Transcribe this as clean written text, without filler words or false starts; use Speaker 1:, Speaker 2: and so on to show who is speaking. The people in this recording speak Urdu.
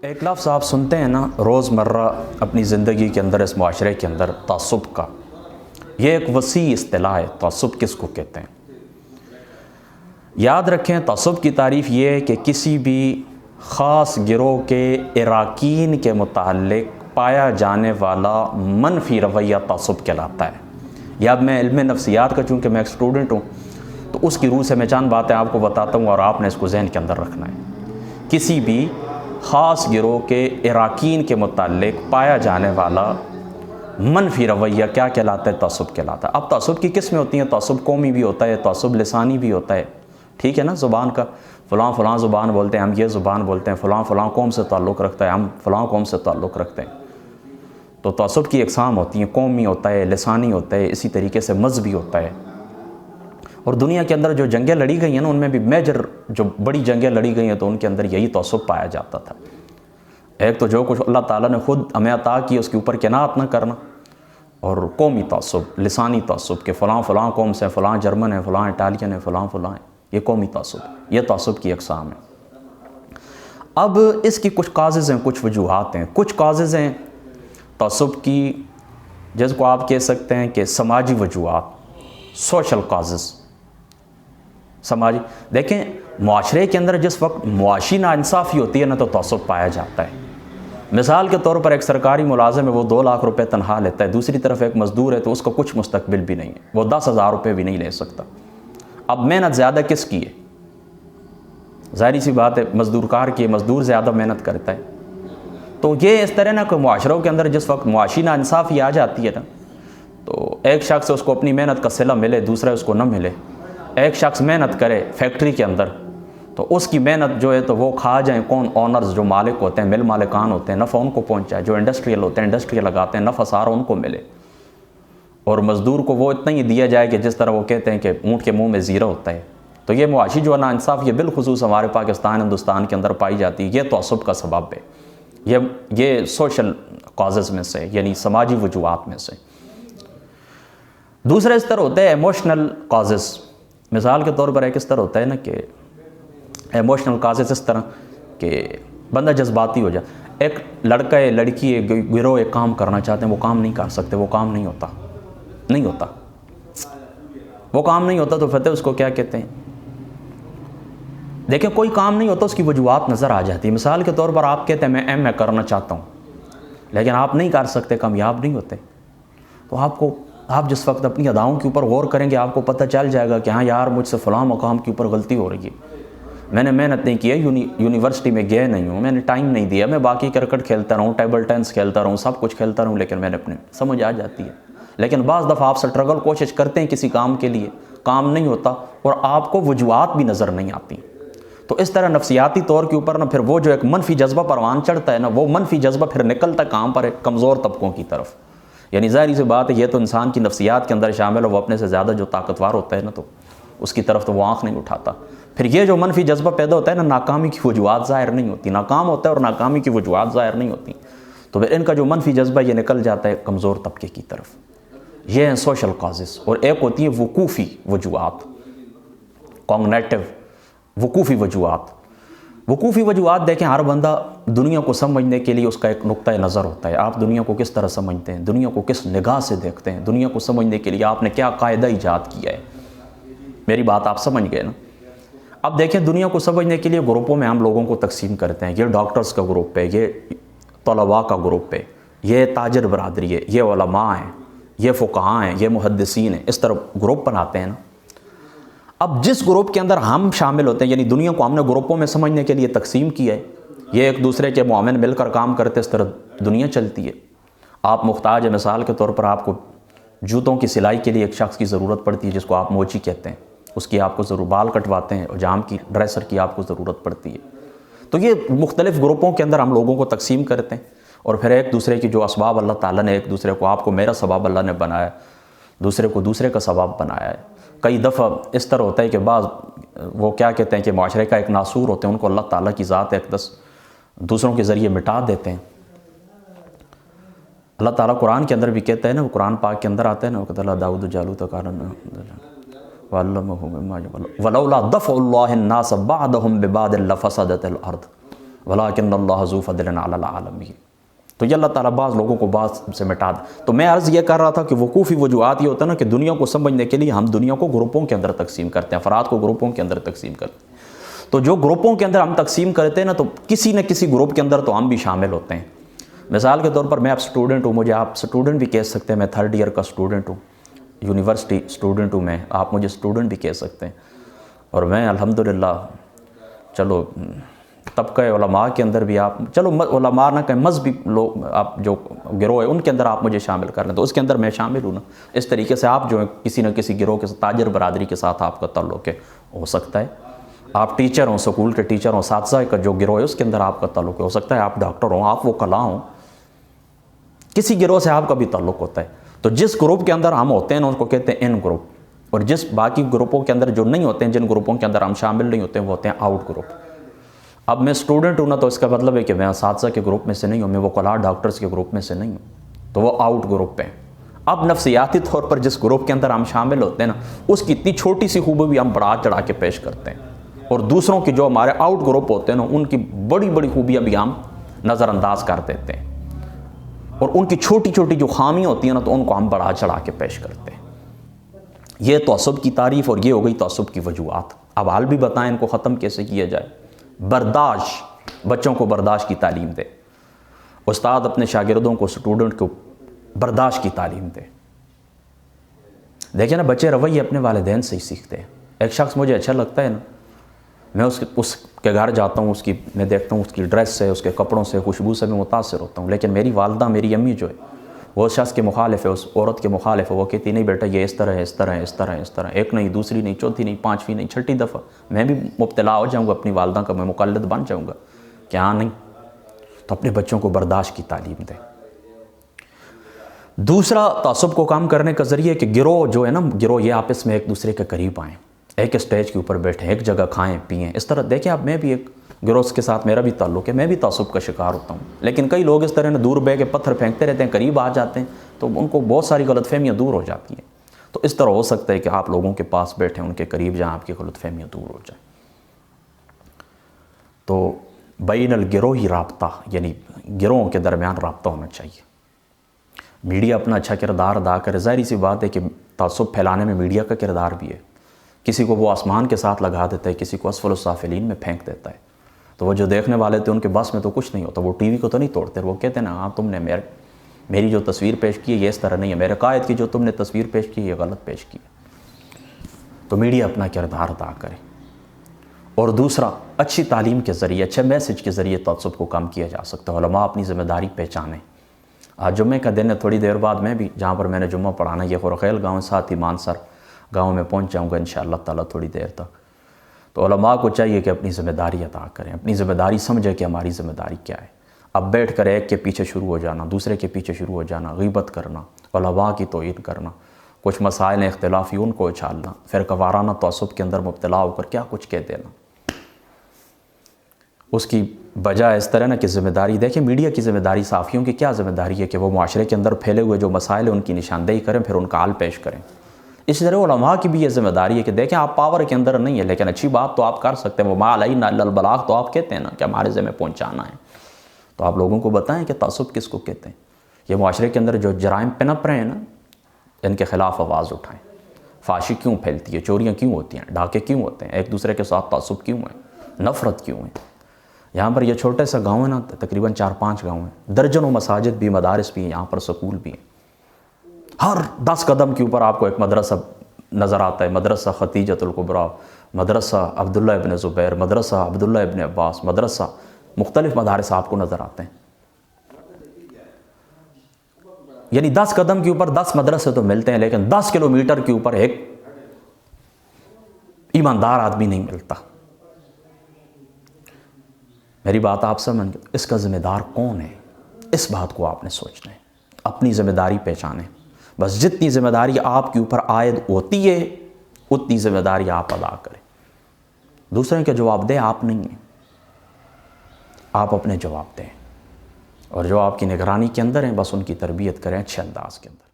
Speaker 1: ایک لفظ آپ سنتے ہیں نا روزمرہ اپنی زندگی کے اندر، اس معاشرے کے اندر، تعصب کا۔ یہ ایک وسیع اصطلاح ہے، تعصب کس کو کہتے ہیں؟ یاد رکھیں، تعصب کی تعریف یہ ہے کہ کسی بھی خاص گروہ کے اراکین کے متعلق پایا جانے والا منفی رویہ تعصب کہلاتا ہے۔ یا اب میں علم نفسیات کا، چونکہ میں ایک اسٹوڈنٹ ہوں، تو اس کی روح سے میں چند باتیں آپ کو بتاتا ہوں اور آپ نے اس کو ذہن کے اندر رکھنا ہے۔ کسی بھی خاص گروہ کے اراکین کے متعلق پایا جانے والا منفی رویہ کیا کہلاتا ہے؟ تعصب کہلاتا ہے۔ اب تعصب کی قسمیں ہوتی ہیں، تعصب قومی بھی ہوتا ہے، تعصب لسانی بھی ہوتا ہے، ٹھیک ہے نا؟ زبان کا فلاں فلاں زبان بولتے ہیں، ہم یہ زبان بولتے ہیں، فلاں فلاں قوم سے تعلق رکھتا ہے، ہم فلاں قوم سے تعلق رکھتے ہیں۔ تو تعصب کی اقسام ہوتی ہیں، قومی ہوتا ہے، لسانی ہوتا ہے، اسی طریقے سے مذہبی ہوتا ہے۔ اور دنیا کے اندر جو جنگیں لڑی گئی ہیں نا، ان میں بھی میجر جو بڑی جنگیں لڑی گئی ہیں تو ان کے اندر یہی تعصب پایا جاتا تھا۔ ایک تو جو کچھ اللہ تعالیٰ نے خود ہمیں عطا کی اس کے اوپر قناعت نہ کرنا، اور قومی تعصب، لسانی تعصب کہ فلاں فلاں قوم سے، فلاں جرمن ہے، فلاں اٹالین ہے، فلاں فلاں ہے، یہ قومی تعصب، یہ تعصب کی اقسام ہے۔ اب اس کی کچھ کازز ہیں، کچھ وجوہات ہیں۔ کچھ کازز ہیں تعصب کی، جس کو آپ کہہ سکتے ہیں کہ سماجی وجوہات، سوشل کازز، سماجی۔ دیکھیں، معاشرے کے اندر جس وقت معاشی ناانصافی ہوتی ہے نا، تو تعصب پایا جاتا ہے۔ مثال کے طور پر ایک سرکاری ملازم ہے، وہ 2 لاکھ روپے تنخواہ لیتا ہے، دوسری طرف ایک مزدور ہے تو اس کو کچھ مستقبل بھی نہیں ہے، وہ 10,000 روپے بھی نہیں لے سکتا۔ اب محنت زیادہ کس کی ہے؟ ظاہری سی بات ہے مزدور کار کی ہے، مزدور زیادہ محنت کرتا ہے۔ تو یہ اس طرح نا کہ معاشروں کے اندر جس وقت معاشی ناانصافی آ جاتی ہے نا، تو ایک شخص اس کو اپنی محنت کا صلہ ملے، دوسرا اس کو نہ ملے۔ ایک شخص محنت کرے فیکٹری کے اندر تو اس کی محنت جو ہے تو وہ کھا جائیں کون؟ اونرز، جو مالک ہوتے ہیں، مل مالکان ہوتے ہیں، نفع ان کو پہنچائے۔ جو انڈسٹریل ہوتے ہیں، انڈسٹری لگاتے ہیں، نفع سارا ان کو ملے، اور مزدور کو وہ اتنا ہی دیا جائے کہ جس طرح وہ کہتے ہیں کہ اونٹ کے منہ میں زیرہ ہوتا ہے۔ تو یہ معاشی جو ناانصافی یہ بالخصوص ہمارے پاکستان، ہندوستان کے اندر پائی جاتی ہے، یہ تعصب کا سبب ہے۔ یہ سوشل کازز میں سے، یعنی سماجی وجوہات میں سے۔ دوسرا اس طرح ہوتا ہے ایموشنل کازز۔ مثال کے طور پر ایک اس طرح ہوتا ہے نا کہ ایموشنل کازز اس طرح کہ بندہ جذباتی ہو جائے۔ ایک لڑکا ہے، لڑکی ہے، گروہ ایک کام کرنا چاہتے ہیں، وہ کام نہیں کر سکتے، وہ کام نہیں ہوتا، وہ کام نہیں ہوتا، تو فتح اس کو کیا کہتے ہیں؟ دیکھیں، کوئی کام نہیں ہوتا، اس کی وجوہات نظر آ جاتی ہے۔ مثال کے طور پر آپ کہتے ہیں میں ایم کرنا چاہتا ہوں، لیکن آپ نہیں کر سکتے، کامیاب نہیں ہوتے، تو آپ جس وقت اپنی اداؤں کے اوپر غور کریں گے، آپ کو پتہ چل جائے گا کہ ہاں یار، مجھ سے فلاں مقام کے اوپر غلطی ہو رہی ہے، میں نے محنت نہیں کی ہے، یونیورسٹی میں گیا نہیں ہوں، میں نے ٹائم نہیں دیا، میں باقی کرکٹ کھیلتا رہوں، ٹیبل ٹینس کھیلتا رہوں، سب کچھ کھیلتا رہوں، لیکن میں نے اپنے سمجھ آ جاتی ہے۔ لیکن بعض دفعہ آپ سٹرگل کوشش کرتے ہیں کسی کام کے لیے، کام نہیں ہوتا، اور آپ کو وجوہات بھی نظر نہیں آتی۔ تو اس طرح نفسیاتی طور کے اوپر نا پھر وہ جو ایک منفی جذبہ پروان چڑھتا ہے نا، وہ منفی جذبہ پھر نکلتا کام پر ایک کمزور طبقوں کی طرف۔ یعنی ظاہری سی بات ہے، یہ تو انسان کی نفسیات کے اندر شامل ہے، وہ اپنے سے زیادہ جو طاقتور ہوتا ہے نا، تو اس کی طرف تو وہ آنکھ نہیں اٹھاتا۔ پھر یہ جو منفی جذبہ پیدا ہوتا ہے نا، ناکامی کی وجوہات ظاہر نہیں ہوتی، ناکام ہوتا ہے اور ناکامی کی وجوہات ظاہر نہیں ہوتی، تو پھر ان کا جو منفی جذبہ یہ نکل جاتا ہے کمزور طبقے کی طرف۔ یہ ہیں سوشل کازز۔ اور ایک ہوتی ہیں وقوفی وجوہات، کognitive وقوفی وجوہات۔ وقوفی وجوہات دیکھیں، ہر بندہ دنیا کو سمجھنے کے لیے اس کا ایک نقطہ نظر ہوتا ہے۔ آپ دنیا کو کس طرح سمجھتے ہیں، دنیا کو کس نگاہ سے دیکھتے ہیں، دنیا کو سمجھنے کے لیے آپ نے کیا قاعدہ ایجاد کیا ہے۔ میری بات آپ سمجھ گئے نا؟ اب دیکھیں، دنیا کو سمجھنے کے لیے گروپوں میں ہم لوگوں کو تقسیم کرتے ہیں۔ یہ ڈاکٹرز کا گروپ ہے، یہ طلباء کا گروپ ہے، یہ تاجر برادری ہے، یہ علماء ہیں، یہ فقہاء ہیں، یہ محدثین ہیں، اس طرح گروپ بناتے ہیں نا۔ اب جس گروپ کے اندر ہم شامل ہوتے ہیں، یعنی دنیا کو ہم نے گروپوں میں سمجھنے کے لیے تقسیم کیا ہے، یہ ایک دوسرے کے معاون مل کر کام کرتے، اس طرح دنیا چلتی ہے۔ آپ محتاج ہیں، مثال کے طور پر آپ کو جوتوں کی سلائی کے لیے ایک شخص کی ضرورت پڑتی ہے، جس کو آپ موچی کہتے ہیں، اس کی آپ کو ضرور بال کٹواتے ہیں، اور جام کی ڈریسر کی آپ کو ضرورت پڑتی ہے۔ تو یہ مختلف گروپوں کے اندر ہم لوگوں کو تقسیم کرتے ہیں، اور پھر ایک دوسرے کی جو اسباب اللہ تعالیٰ نے ایک دوسرے کو، آپ کو میرا سبب اللہ نے بنایا، دوسرے کو دوسرے کا سبب بنایا ہے۔ کئی دفعہ اس طرح ہوتا ہے کہ بعض وہ کیا کہتے ہیں کہ معاشرے کا ایک ناسور ہوتے ہیں، ان کو اللہ تعالیٰ کی ذات اقدس دوسروں کے ذریعے مٹا دیتے ہیں۔ اللہ تعالیٰ قرآن کے اندر بھی کہتا ہے نا، وہ قرآن پاک کے اندر آتا ہے نا، وَقَتَلَ دَاوُدُ جَالُوتَ وَعَلَّمَهُ مِمَّا يَعْلَمُ وَلَوْلَا دَفْعُ اللَّهِ النَّاسَ بَعْضَهُم بِبَعْضٍ لَفَسَدَتِ الْأَرْضُ وَلَٰكِنَّ اللَّهَ ذُو فَضْلٍ عَلَى الْعَالَمِينَ۔ تو یہ اللہ تعالیٰ بعض لوگوں کو بعض سے مٹا دے۔ تو میں عرض یہ کر رہا تھا کہ وقوفی وجوہات یہ ہوتا ہے نا کہ دنیا کو سمجھنے کے لیے ہم دنیا کو گروپوں کے اندر تقسیم کرتے ہیں، افراد کو گروپوں کے اندر تقسیم کرتے ہیں۔ تو جو گروپوں کے اندر ہم تقسیم کرتے ہیں نا، تو کسی نہ کسی گروپ کے اندر تو ہم بھی شامل ہوتے ہیں۔ مثال کے طور پر میں اب اسٹوڈنٹ ہوں، مجھے آپ اسٹوڈنٹ بھی کہہ سکتے ہیں، میں 3rd ایئر کا اسٹوڈنٹ ہوں، یونیورسٹی اسٹوڈنٹ ہوں میں، آپ مجھے اسٹوڈنٹ بھی کہہ سکتے ہیں۔ اور میں الحمدللہ چلو طبقہ علماء کے اندر بھی آپ چلو علماء نہ کہیں مذہبی لوگ، آپ جو گروہ ہے ان کے اندر آپ مجھے شامل کر لیں تو اس کے اندر میں شامل ہوں نا۔ اس طریقے سے آپ جو ہے کسی نہ کسی گروہ کے تاجر برادری کے ساتھ آپ کا تعلق ہے، ہو سکتا ہے آپ ٹیچر ہوں، سکول کے ٹیچر ہوں، اساتذہ کا جو گروہ ہے اس کے اندر آپ کا تعلق ہے، ہو سکتا ہے آپ ڈاکٹر ہوں، آپ وہ کلا ہوں، کسی گروہ سے آپ کا بھی تعلق ہوتا ہے۔ تو جس گروپ کے اندر ہم ہوتے ہیں نا اس کو کہتے ہیں ان گروپ، اور جس باقی گروپوں کے اندر جو نہیں ہوتے ہیں، جن گروپوں کے اندر ہم شامل نہیں ہوتے ہیں، وہ ہوتے ہیں آؤٹ گروپ۔ اب میں اسٹوڈنٹ ہوں نا، تو اس کا مطلب ہے کہ میں اساتذہ کے گروپ میں سے نہیں ہوں، میں وہ کلا ڈاکٹرز کے گروپ میں سے نہیں ہوں، تو وہ آؤٹ گروپ پہ ہیں۔ اب نفسیاتی طور پر جس گروپ کے اندر ہم شامل ہوتے ہیں نا، اس کی اتنی چھوٹی سی خوبی بھی ہم بڑھا چڑھا کے پیش کرتے ہیں، اور دوسروں کی جو ہمارے آؤٹ گروپ ہوتے ہیں نا، ان کی بڑی بڑی خوبیاں بھی ہم نظر انداز کر دیتے ہیں، اور ان کی چھوٹی چھوٹی جو خامیاں ہوتی ہیں نا، تو ان کو ہم بڑھا چڑھا کے پیش کرتے ہیں۔ یہ تعصب کی تعریف، اور یہ ہو گئی تعصب کی وجوہات۔ اب حال بھی بتائیں ان کو ختم کیسے کیا جائے۔ برداشت، بچوں کو برداشت کی تعلیم دے، استاد اپنے شاگردوں کو، اسٹوڈنٹ کو برداشت کی تعلیم دے۔ دیکھیں نا، بچے رویے اپنے والدین سے ہی سیکھتے ہیں۔ ایک شخص مجھے اچھا لگتا ہے نا، میں اس کے گھر جاتا ہوں، میں دیکھتا ہوں اس کی ڈریس سے، اس کے کپڑوں سے، خوشبو سے میں متاثر ہوتا ہوں، لیکن میری والدہ، میری امی جو ہے، وہ اس شخص کے مخالف ہے، اس عورت کے مخالف ہے۔ وہ کہتی نہیں بیٹا یہ اس طرح ہے، اس طرح ہے، اس طرح ہے، اس طرح، ایک نہیں، دوسری نہیں، چوتھی نہیں، 5ویں نہیں، 6ٹھی دفعہ میں بھی مبتلا ہو جاؤں گا اپنی والدہ کا، میں مقلد بن جاؤں گا کہ ہاں نہیں۔ تو اپنے بچوں کو برداشت کی تعلیم دیں۔ دوسرا تعصب کو کام کرنے کا ذریعہ کہ گروہ جو ہے نا، گروہ یہ آپس میں ایک دوسرے کے قریب آئیں، ایک اسٹیج کے اوپر بیٹھیں، ایک جگہ کھائیں پئیں۔ اس طرح دیکھیں اب میں بھی ایک گروہ کے ساتھ میرا بھی تعلق ہے، میں بھی تعصب کا شکار ہوتا ہوں، لیکن کئی لوگ اس طرح دور بہ کے پتھر پھینکتے رہتے ہیں، قریب آ جاتے ہیں تو ان کو بہت ساری غلط فہمیاں دور ہو جاتی ہیں۔ تو اس طرح ہو سکتا ہے کہ آپ لوگوں کے پاس بیٹھیں، ان کے قریب جہاں آپ کی غلط فہمیاں دور ہو جائیں۔ تو بین الگروہی رابطہ، یعنی گروہوں کے درمیان رابطہ ہونا چاہیے۔ میڈیا اپنا اچھا کردار ادا کرے، ظاہری سی بات ہے کہ تعصب پھیلانے میں میڈیا کا کردار بھی ہے۔ کسی کو وہ آسمان کے ساتھ لگا دیتا ہے، کسی کو اسفل السافلین میں پھینک دیتا ہے، تو وہ جو دیکھنے والے تھے ان کے بس میں تو کچھ نہیں ہوتا، وہ ٹی وی کو تو نہیں توڑتے، وہ کہتے ہیں نا ہاں تم نے میری جو تصویر پیش کی ہے یہ اس طرح نہیں ہے، میرے قائد کی جو تم نے تصویر پیش کی ہے یہ غلط پیش کی ہے۔ تو میڈیا اپنا کردار ادا کرے۔ اور دوسرا، اچھی تعلیم کے ذریعے، اچھے میسج کے ذریعے تعصب کو کم کیا جا سکتا ہے۔ علماء اپنی ذمہ داری پہچانیں۔ آج جمعے کا دن ہے، تھوڑی دیر بعد میں بھی جہاں پر میں نے جمعہ پڑھانا، یہ خورخیل گاؤں ساتھ ہی مانسر گاؤں میں پہنچ جاؤں گا انشاءاللہ تعالیٰ تھوڑی دیر تک۔ تو علماء کو چاہیے کہ اپنی ذمہ داری ادا کریں، اپنی ذمہ داری سمجھیں کہ ہماری ذمہ داری کیا ہے۔ اب بیٹھ کر ایک کے پیچھے شروع ہو جانا، دوسرے کے پیچھے شروع ہو جانا، غیبت کرنا، علماء کی توہین کرنا، کچھ مسائل اختلافی ان کو اچھالنا، فرقہ وارانہ تعصب کے اندر مبتلا ہو کر کیا کچھ کہہ دینا، اس کی بجائے اس طرح نا کہ ذمہ داری دیکھیں، میڈیا کی ذمہ داری، صحافیوں کی کیا ذمہ داری ہے کہ وہ معاشرے کے اندر پھیلے ہوئے جو مسائل ہیں ان کی نشاندہی کریں، پھر ان کا حل پیش کریں۔ اسی طرح علماء کی بھی یہ ذمہ داری ہے کہ دیکھیں آپ پاور کے اندر نہیں ہے، لیکن اچھی بات تو آپ کر سکتے ہیں، وَمَا عَلَيْنَا إِلَّا الْبَلَاغُ، تو آپ کہتے ہیں نا کہ ہمارے ذمہ پہنچانا ہے، تو آپ لوگوں کو بتائیں کہ تعصب کس کو کہتے ہیں۔ یہ معاشرے کے اندر جو جرائم پنپ رہے ہیں نا، ان کے خلاف آواز اٹھائیں۔ فحاشی کیوں پھیلتی ہے، چوریاں کیوں ہوتی ہیں، ڈاکے کیوں ہوتے ہیں، ایک دوسرے کے ساتھ تعصب کیوں ہے، نفرت کیوں ہے۔ یہاں پر یہ چھوٹے سا گاؤں ہے نا، تقریباً 4-5 گاؤں ہیں، درجنوں مساجد بھی، مدارس بھی ہیں، یہاں پر سکول بھی ہیں۔ ہر 10 قدم کے اوپر آپ کو ایک مدرسہ نظر آتا ہے، مدرسہ ختیجۃ الکبریٰ، مدرسہ عبداللہ ابن زبیر، مدرسہ عبداللہ ابن عباس، مدرسہ مختلف مدارس آپ کو نظر آتے ہیں۔ یعنی 10 قدم کے اوپر 10 مدرسے تو ملتے ہیں، لیکن 10 کلومیٹر کے اوپر ایک ایماندار آدمی نہیں ملتا۔ میری بات آپ سمجھ گئے؟ اس کا ذمہ دار کون ہے، اس بات کو آپ نے سوچنا ہے، اپنی ذمہ داری پہچانیں۔ بس جتنی ذمہ داری آپ کے اوپر عائد ہوتی ہے اتنی ذمہ داری آپ ادا کریں۔ دوسرے کے جواب دہ آپ نہیں ہیں، آپ اپنے جواب دیں، اور جو آپ کی نگرانی کے اندر ہیں بس ان کی تربیت کریں اچھے انداز کے اندر۔